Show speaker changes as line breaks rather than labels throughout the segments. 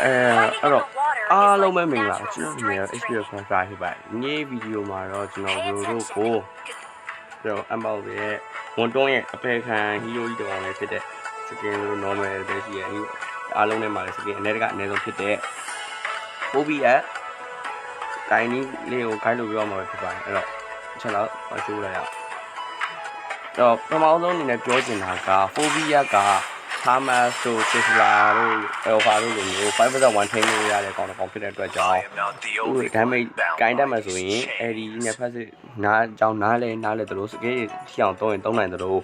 အဲ့တော့အားလုံးပဲမင်္ဂလာပါကျွန်တော်ဒီနေ့ HBO Franchise ဖြစ်ပါတယ်။ဒီဗီဒီယိုမှာတော့ကျွန်တော်တို့ကိုကျွန်တော်အမောက်ရဲ့ဝန်တွန်းရဲ့အဖေခံဟီးရိုးကြီးတောင်လေးဖြစ်တဲ့ skin လို့ normal ပဲရှိရဲ့အားလုံးထဲမှာလည်း skin အနေနဲ့ကအနည်းဆုံးဖြစ်တဲ့ OBS ဂိုင်းလေးကိုဂိုင်းလို့ပြောမှာဖြစ်ပါတယ်။အဲ့တော့ချက်တော့ရှိုးလိုက်ရအောင်။တော့ပထမဆုံးအနေနဲ့ပြောချင်တာက Phobia ကThomas တို့ Tesla တို့ Alpha တို့လိုမျိုး 5.1 ထိန်းလို့ရတဲ့ကောင်တစ်ကောင်ဖြစ်တဲ့အတွက်ကြောင့်ဒီ damage ကိုင်းတတ်မှဆိုရင်အဲဒီနဲ့ဖက်စစ်နားကြောင်နားလဲသလိုစကေးရှောင်သုံးရင်သုံးနိုင်သလို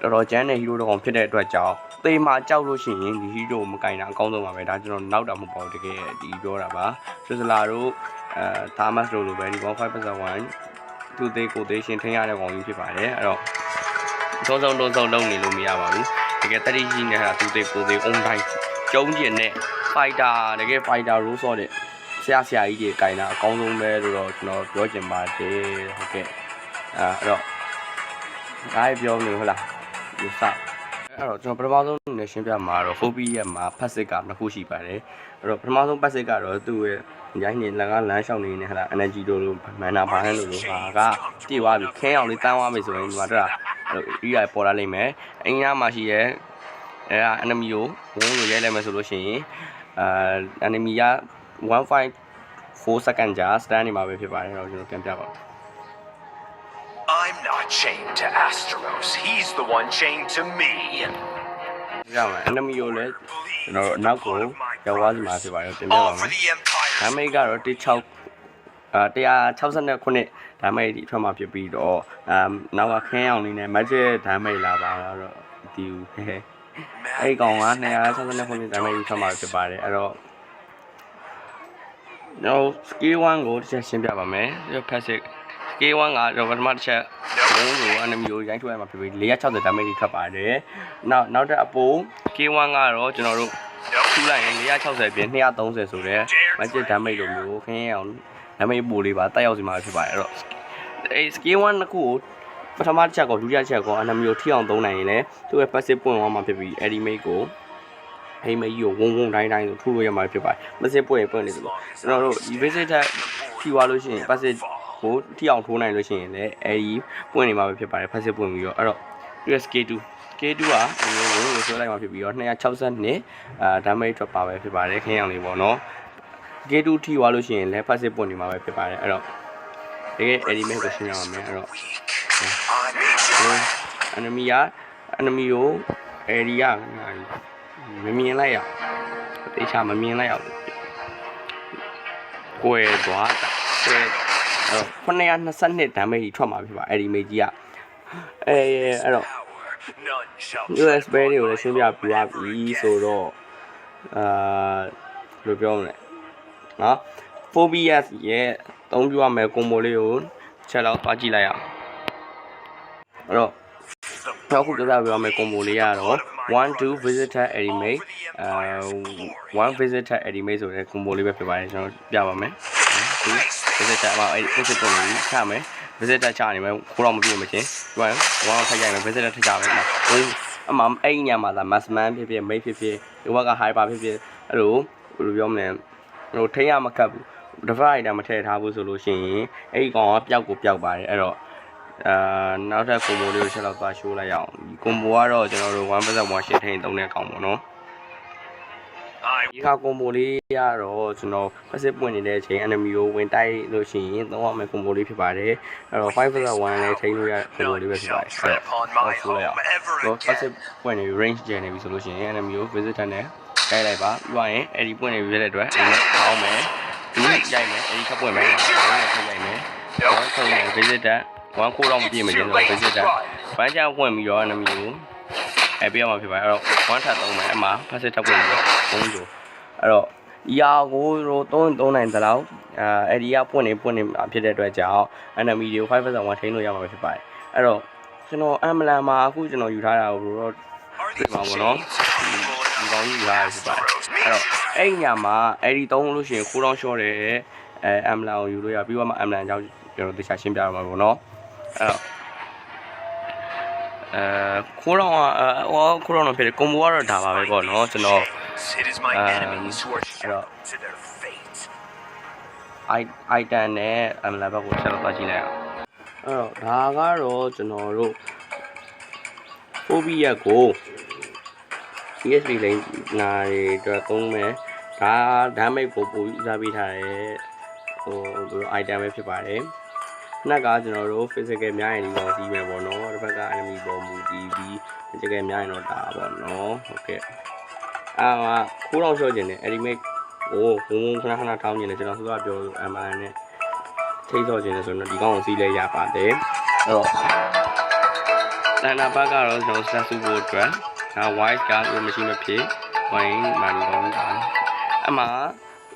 တော်တော်ကျန်းတဲ့ hero တစ်ကောင်ဖြစ်တဲ့အတွက်ကြောင့်သေမှာကြောက်လို့ရှိရင်ဒီ hero မကင်တာအကောင်းဆုံးပါပဲဒါကျွန်တော်နောက်တာမဟုတ်ပါဘူးတကယ်ဒီပြောတာပါ Tesla တို့Thomas တို့လိုပဲဒီ 5.1 သူသေးကိုသေးရှင်ထိန်းရတဲ့ကောင်ကြီးဖြစ်ပါတယ်အဲ့တော့သုံးလုံးလုံးနေလို့မရပါဘူးတကယ်တတိရှိနေတာသူသေးကိုသေး on time ကျုံးကျင်တဲ့ fighter တကယ် fighter role ဆော့တဲ့ဆရာကြီးတွေကင်တာအကောင်းဆုံးပဲလို့တော့ကျွန်တော်ပြောချင်ပါတယ်ဟုတ်ကဲ့အဲ့တော့ဒါပြောနေဟုတ်လားဒီစအဲ့တော့ကျွန်တော်ပထမဆုံးနေရှင်းပြမှာတော့ Phobia မှာ passive ကနှစ်ခုရှိပါတယ်အဲ့တော့ပထမဆုံး passive ကတော့သူ့ရဲ့ရိုင်းနေလမ်းလမ်းလျှောက်နေနေဟလာ energy တို့လို mana ဘာလဲလို့ဟာကပြည့်သွားပြီခင်းအောင်လေးတန်းသွားပြီဆိုရင်ဒီမှာတော့ဒီရပေါ်လာလိမ့်မယ်အင်းသားမှာရှိရဲ့အဲ့ဒါ enemy ကိုဝုန်းလို့ရိုက်လိုက်မယ်ဆိုလို့ရှိရင်enemy က 1.4 second ကြာ stand နေမှာပဲဖြစ်ပါတယ်တော့ကျွန်တော်ပြန်ပြပါ
I'm not chained to Asteros. He's the one chained to me.
ရမယ် enemy ကိုလည်းကျွန်တော်နောက်ကိုရောက်သွားစီမှာဖြစ်ပါတယ်ပြန်ပြပါမယ်ဒါမိတ်ကတော့169ဒါမိတ်ဒီထွက်မှာဖြစ်ပြီးတော့နောက်ကခင်းအောင်နေနဲ့ magic ဒါမိတ်လာပါတော့ဒီအဲ့ကောင်က269ဒါမိတ်ထွက်မှာဖြစ်ပါတယ်အဲ့တော့ကျွန်တော် skill 1ကိုတစ်ချက်ရှင်းပြပါမယ် passive skill 1ကတော့ပထမတစ်ချက်ဘုံကို enemy ကိုရိုင်းထွက်ရမှာဖြစ်ပြီး460 damage ထွက်ပါတယ်နောက်တဲ့အပိုး skill 1ကတော့ကျွန်တော်တို့ထူလိုက်ရင်460ပြင်230ဆိုတဲ့ magic damage လိုမျိုးခင်းအောင် damage ပို့လေးပါတက်ရောက်စီမှာဖြစ်ပါတယ်အဲ့တော့အဲ skill 1နှစ်ခုကိုပထမတစ်ချက်ကောဒုတိယတစ်ချက်ကော enemy ကိုထိအောင်သုံးနိုင်ရင်လည်းသူ့ရဲ့ passive ပွင့်သွားမှာဖြစ်ပြီး enemy ကိုအိမ်မကြီးကိုဝုန်းတိုင်းဆိုထူလို့ရမှာဖြစ်ပါတယ်။ passive ပွင့်နေသလိုကျွန်တော်တို့ဒီ basic ထက်ဖြီးသွားလို့ရှိရင် passive ကိုထိအောင်ထိုးနိုင်လို့ရှိရင်လည်းအဲဒီပွင့်နေမှာပဲဖြစ်ပါတယ် passive ပွင့်ပြီးတော့အဲ့တော့ US K2 ကဝုန်းကိုဆွဲလိုက်မှာဖြစ်ပြီးတော့262 damage ထွက်ပါပဲဖြစ်ပါတယ်ခင်းအောင်လေးပေါ့နော် K2 ထိသွားလို့ရှိရင်လည်း passive ပွင့်နေမှာပဲဖြစ်ပါတယ်အဲ့တော့တကယ် element ကိုရှင်းရအောင်မယ်အဲ့တော့ enemy ကို area မမြင်လိုက်ရတေချာမမြင်လိုက်အောင်ကိုယ်သွားတာ922 damage ထွက်မှာဖြစ်ပါအဲ့ဒီမေကြီးကအဲ့တော့ US ပဲတွေကိုလည်းရှင်းပြပြပါပြီဆိုတော့ဘယ်လိုပြောမလဲနော် Phobia ရဲ့အသုံးပြုရမယ် combo လေးကိုချက်တော့သွားကြည့်လိုက်အောင်အဲ့တော့နောက်ခုပြောပြရမယ် combo လေးကတော့1 visitor enemy 1 visitor enemy ဆိုတဲ့ combo လေးပဲဖြစ်ပါတယ်ကျွန်တော်ပြပါမယ်visitor မှာအဲ့ visit ပုံလေးချမယ် visitor ချနေမယ်ခိုးတော့မပြည့်မချင်းဒီမှာ1ထိုက်ကြမယ် visitor ထချမယ်အမှအဲ့ညမှာသာ massman ဖြစ်ဖြစ် mate ဖြစ်ဖြစ်ဒီဘက်က hyper ဖြစ်ဖြစ်အဲ့လိုဘယ်လိုပြောမလဲဟိုထိန်းရမခတ်ဘူး divide မထည့်ထားဘူးဆိုလို့ရှိရင်အဲ့ဒီကောင်ကပျောက်ကိုပျောက်ပါတယ်အဲ့တော့နောက်ထပ် combo လေးကိုချက်တော့သွားရှိုးလိုက်ရအောင်ဒီ combo ကတော့ကျွန်တော်တို့ 1.1 ရှင်းထိန်းသုံးတဲ့ကောင်ပေါ့နော်ဒီခါ combo လေးကတော့ကျွန်တော် passive ပွင့်နေတဲ့အချိန် enemy ကိုဝင်တိုက်လို့ရှိရင်သုံးရမယ့် combo လေးဖြစ်ပါတယ်အဲ့တော့ 5.1 လည်းထိန်းလို့ရ combo လေးပဲဖြစ်ပါတယ်အဲ့တော့ဆိုလိုက်အောင် passive ပွင့်နေ range ကျန်နေပြီဆိုလို့ရှိရင် enemy ကို visitor နဲ့တိုက်လိုက်ပါပြီးသွားရင်အဲ့ဒီပွင့်နေပြီတဲ့အတွက်အဲ့ဒါထောင်းမယ်ဒီရိုက်မယ်အဲ့ဒီခပ်ပွင့်မယ်အဲ့ဒါထပ်ရိုက်မယ်တော့ဆုံးမယ် visitor 1ခိုးတော့မပြည့်မချင်းဆိုတော့ visitor ဘန်းချပွင့်ပြီးတော့ enemy ကိုပြရမှာဖြစ်ပါတယ်အဲ့တော့1ထပ်သုံးမယ်အမှာ passive ထပ်ပွင့်ပြီးတော့ဘုံကျိုအဲ့တော့ဒီဟာကိုသုံးနိုင်သလောက်အဲ့ဒီကပွင့်နေဖြစ်တဲ့အတွက်ကြောင့် enemy တွေကို 5.1 ထိန်းလို့ရမှာဖြစ်ပါတယ်အဲ့တော့ကျွန်တော်အမ်ဘလန်မှာအခုကျွန်တော်ယူထားတာကိုတော့တွေ့မှာပေါ့နော်ဒီကောင်းကြီးယူထားရဖြစ်ပါတယ်အဲ့တော့အဲ့ညမှာအဲ့ဒီသုံးလို့ရှိရင်ခိုးတောင်းရှော့တယ်အမ်ဘလန်ကိုယူလို့ရပြီးတော့မှအမ်ဘလန်အကြောင်းကျွန်တော်တခြားရှင်းပြရမှာပေါ့နော်အဲ့တော့ခိုးတော့ဖြစ်တယ်ကွန်ဘိုကတော့ဒါပါပဲပေါ့နော်ကျွန်တော်
It is my enemies who are shackled to their fate.
item နဲ့ amla ဘက်ကိုဆက်တော့သွားကြည့်လိုက်အောင်အဲ့တော့ဒါကတော့ကျွန်တော်တို့ phobia ကို PSP လိမ့်နာတွေအတွက်သုံးမယ်ဒါ damage ကိုပို့ပြီးဦးစားပေးထားတဲ့ဟိုဘယ်လို item ပဲဖြစ်ပါတယ်ခဏကကျွန်တော်တို့ physical များရင်ဒီကောင်စီးမယ်ပေါ့နော်တစ်ဖက်က enemy ပေါ်မူတည်ပြီး physical များရင်တော့ဒါပေါ့နော်ဟုတ်ကဲ့ခိုးတော့ရှော့ခြင်းနဲ့ animate ဟိုဘုံခဏထောင်းခြင်းနဲ့ကျွန်တော်ဆိုတာပြော MR နဲ့ထိဆော့ခြင်းနဲ့ဆိုတော့ဒီကောင်ကိုစီးလဲရပါတယ်အဲ့တော့တန်တာဘက်ကတော့ကျွန်တော် stat စုဖို့အတွက်white card ကိုမရှိမဖြစ် wine မှန်ကောင်းတာအမှ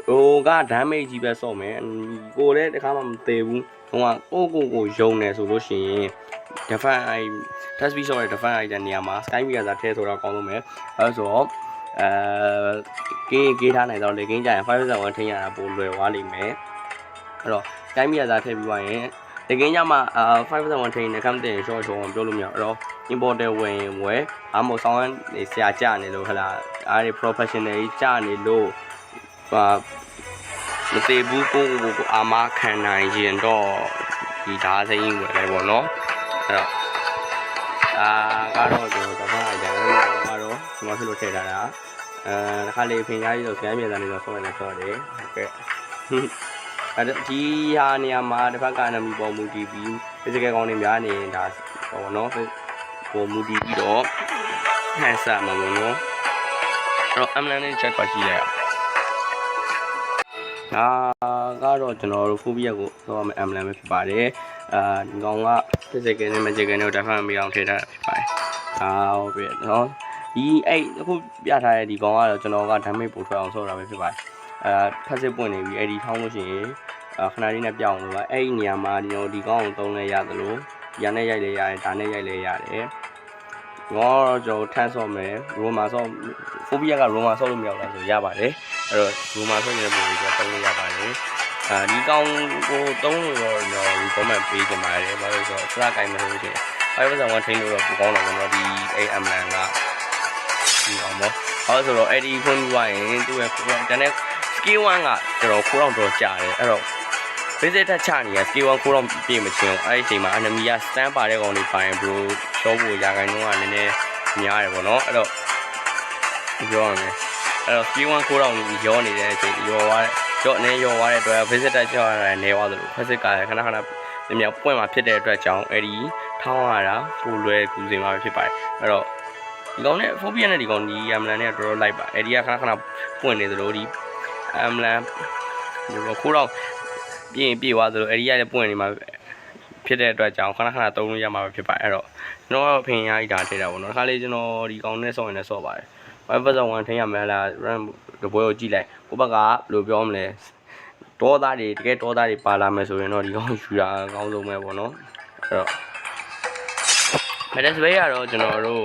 ဟိုက damage ကြီးပဲဆော့မယ်ကိုလည်းတခါမှမသေးဘူးဟိုကကိုယုံနေဆိုလို့ရှိရင် defend test speed ဆော့တဲ့ defend တဲ့နေရာမှာ sky meter သာထည့်ဆိုတော့ကောင်းလို့မယ်အဲဆိုတော့ကေးထားနိုင်တော့လေကင်းကြရင်5.1ထိန်းရတာပိုလွယ်သွားလိမ့်မယ်အဲ့တော့ sky meter သာထည့်ပြီးသွားရင်တကယ်ကြမှာ5.1ထိန်းနဲ့ come တင် short ပြောလို့မရအဲ့တော့ importer ဝင်ဝယ်အားမဆောင်နေဆရာကြနေလို့ဟလာအားဒီ professional ကြီးကြနေလို့မသေးဘူးကိုအာမခံနိုင်ရင်တော့ဒီဓာတ်စိမ်းဝယ်လိုက်ပေါ့နော်အဲ့တော့ကတော့ကျွန်တော်တော့အားကြတယ်ကတော့ကျွန်တော်ဖြစ်လို့ထည့်ထားတာတစ်ခါလေးဖင်ကြားကြီးဆိုဆရာမြေသားနေတော့ဆော့ရတယ်ဆော့တယ်ဟုတ်ကဲ့ဒီဟာနေရာမှာတစ်ဖက်က enemy ပေါ်မူတည်ပြီး physical ကောင်းနေများနေဒါပေါ့နော်ပေါ်မူတည်ပြီးတော့ဟန်ဆာမှာပေါ့နော်အဲ့တော့ amlan နဲ့ check ပါကြည့်လိုက်အောင်ကတော့ကျွန်တော်တို့ phobia ကိုတော့မယ် amlan ပဲဖြစ်ပါတယ်ဒီကောင်က physical နဲ့ magical နဲ့ defend မရအောင်ထည့်ထားတာဖြစ်ပါတယ်ဟုတ်ပြီနော်ဒီအခုပြထားတဲ့ဒီကောင်ကတော့ကျွန်တော်က damage ပို့ထွက်အောင်ဆော့တာပဲဖြစ်ပါတယ်ဖက်စစ်ပွင့်နေပြီအဲ့ဒီထောင်းလို့ရှိရင်ခဏလေးနဲ့ပြောင်းလို့ပါအဲ့ဒီနေရာမှာဒီကောင်ကိုသုံးလဲရသလိုဒီကနေရိုက်လဲရတယ်ဒါနဲ့ရိုက်လဲရတယ်တော့ကျွန်တော်ထန်းဆော့မယ်ရိုမာဆော့ phobia ကရိုမာဆော့လို့မရဘူးလားဆိုရပါတယ်အဲ့တော့ရိုမာဆော့နေတဲ့ပုံကိုသုံးလို့ရပါတယ်ဒီကောင်ကိုသုံးလို့တော့ recommend ပေးကြပါတယ်ဘာလို့ဆိုတော့စကားကိုင်းမလို့ရှိရင်5.1ထိန်းလို့တော့ပိုကောင်းတယ်ကျွန်တော်ဒီ amlan ကဒီအောင်ပေါ့ဟောဆိုတော့အဲ့ဒီဖွင့်ပြီးသွားရင်သူ့ရဲ့တန်းတဲ့ skill 1ကကျွန်တော်ခိုးတော့ကြာတယ်အဲ့တော့ visit ထချနေရ skill 1ခိုးတော့ပြေးမချင်းအဲ့ဒီအချိန်မှာ enemy က stand ပါတဲ့ကောင်တွေပိုင် bro ရှော့ဖို့ရာခိုင်နှုန်းကနည်းနည်းများတယ်ပေါ့နော်အဲ့တော့ပြောရမယ်အဲ့တော့ skill 1ခိုးတော့ရောနေတဲ့အချိန်ရောသွားတဲ့အတွက် visit ထချရတာနေသွားသလို visit ကခဏမြောက်ပွင့်မှာဖြစ်တဲ့အတွက်ကြောင့်အဲ့ဒီထောင်းရတာပိုလွယ်ကူစင်မှာဖြစ်ပါတယ်အဲ့တော့ဒီကောင်နဲ့ phobia နဲ့ဒီကောင်ဒီ amlan နဲ့တော်တော်လိုက်ပါအဲ့ဒီကခဏပွင့်နေသလိုဒီ amlan ဒီခိုးတော့ပြေးသွားသလိုအဲ့ဒီရတဲ့ပွင့်နေမှာဖြစ်တဲ့အတွက်ကြောင့်ခဏသုံးလို့ရမှာဖြစ်ပါတယ်အဲ့တော့ကျွန်တော်ဖင်ရည်ဒါထည့်တာပေါ့နော်တစ်ခါလေးကျွန်တော်ဒီကောင်နဲ့ဆော့ရင်လည်းဆော့ပါတယ် 5.1 ထိန်းရမယ်လား run တပွဲကိုကြည့်လိုက်ကိုဘက်ကဘယ်လိုပြောမလဲတောသားတွေတကယ်တောသားတွေပါလာမယ်ဆိုရင်တော့ဒီကောင်ယူတာအကောင်းဆုံးပဲပေါ့နော်အဲ့တော့Medicine ကတော့ကျွန်တော်တို့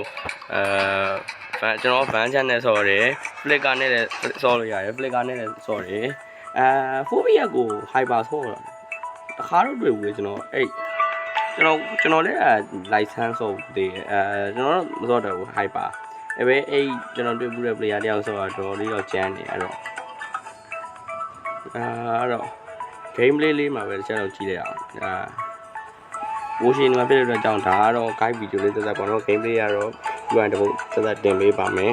ကျွန်တော် van chat နဲ့ဆော်တယ် flicker နဲ့လည်းဆော်လို့ရတယ် flicker နဲ့လည်းဆော်တယ်phobia ကို hyper ဆော်တာတခါတော့တွေ့ဘူးလေကျွန်တော်ကျွန်တော်လည်းlicense ဆော်သေးကျွန်တော်မဆော်တော့ဘူး hyper ကျွန်တော်တွေ့ဘူးတဲ့ player တယောက်ဆော်တာတော်လေးတော့ကျန်းနေအဲ့တော့gameplay လေးမှာပဲတစ်ချက်တော့ကြည့်လိုက်အောင်ဝိုရှင်မှာဖြစ်တဲ့အတွက်ကြောင့်ဒါကတော့ guide video လေးသက်သက်ပေါ့နော် gameplay ကတော့ UN တပုတ်သက်သက်တင်ပေးပါမယ်